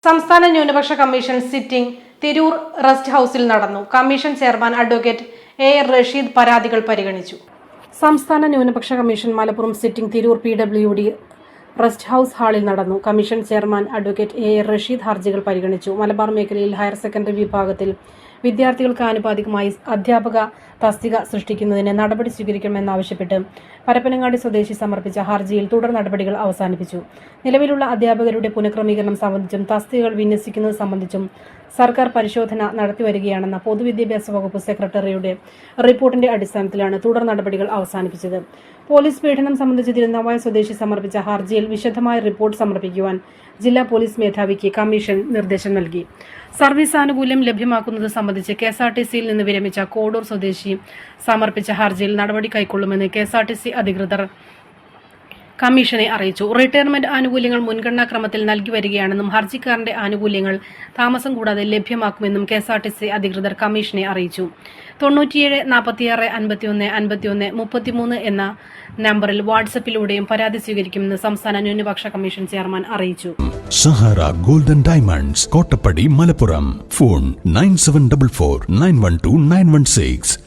സംസ്ഥാന ന്യൂനപക്ഷ commission sitting Tirur rest ഹൌസിൽ നടന്നു. Commission chairman advocate A Rasheed പരാതികൾ പരിഗണിച്ചു. സംസ്ഥാന ന്യൂനപക്ഷ commission Malappuram sitting Tirur PWD rest house ഹാളിൽ നടന്നു. Commission chairman advocate A Rasheed ഹർജികൾ പരിഗണിച്ചു. മലബാർ മേഖലയിൽ ഹയർ സെക്കൻഡറി വിഭാഗത്തിൽ വിദ്യാർത്ഥികൾക്ക് ആനുപാതികമായി അധ്യാപക തസ്തിക സൃഷ്ടിക്കുന്നതിന് നടപടി സ്വീകരിക്കണമെന്നാവശ്യപ്പെട്ട് പരപ്പനങ്ങാടി സ്വദേശി സമർപ്പിച്ച ഹർജിയിൽ തുടർ നടപടികൾ അവസാനിപ്പിച്ചു. നിലവിലുള്ള അധ്യാപകരുടെ പുനഃക്രമീകരണം സംബന്ധിച്ചും തസ്തികകൾ വിന്യസിക്കുന്നത് സംബന്ധിച്ചും സർക്കാർ പരിശോധന നടത്തിവരികയാണെന്ന പൊതുവിദ്യാഭ്യാസ വകുപ്പ് സെക്രട്ടറിയുടെ റിപ്പോർട്ടിന്റെ അടിസ്ഥാനത്തിലാണ് തുടർ നടപടികൾ അവസാനിപ്പിച്ചത്. പോലീസ് പീഡനം സംബന്ധിച്ച് തിരുനാവായ സ്വദേശി സമർപ്പിച്ച ഹർജിയിൽ വിശദമായ റിപ്പോർട്ട് സമർപ്പിക്കുവാൻ ജില്ലാ പോലീസ് മേധാവിക്ക് കമ്മീഷൻ നിർദ്ദേശം നൽകി. സർവീസ് ആനുകൂല്യം ലഭ്യമാക്കുന്നത് സംബന്ധിച്ച് KSRTCയിൽ നിന്ന് വിരമിച്ച കോഡൂർ സ്വദേശി സമർപ്പിച്ച ഹർജിയിൽ നടപടി കൈക്കൊള്ളുമെന്ന് KSRTC അധികൃതർ കമ്മീഷനെ അറിയിച്ചു. റിട്ടയർമെന്റ് ആനുകൂല്യങ്ങൾ മുൻഗണനാക്രമത്തിൽ നൽകി വരികയാണെന്നും ഹർജിക്കാരന്റെ ആനുകൂല്യങ്ങൾ താമസം കൂടാതെ ലഭ്യമാക്കുമെന്നും KSRTC അധികൃതർ കമ്മീഷനെ അറിയിച്ചു. 97 46 51 51 33 എന്ന നമ്പറിൽ വാട്സപ്പിലൂടെയും പരാതി സ്വീകരിക്കുമെന്ന് സംസ്ഥാന ന്യൂനപക്ഷ കമ്മീഷൻ ചെയർമാൻ അറിയിച്ചു. Sahara golden diamonds, Kottappadi, Malappuram. Phone 9744 912 916.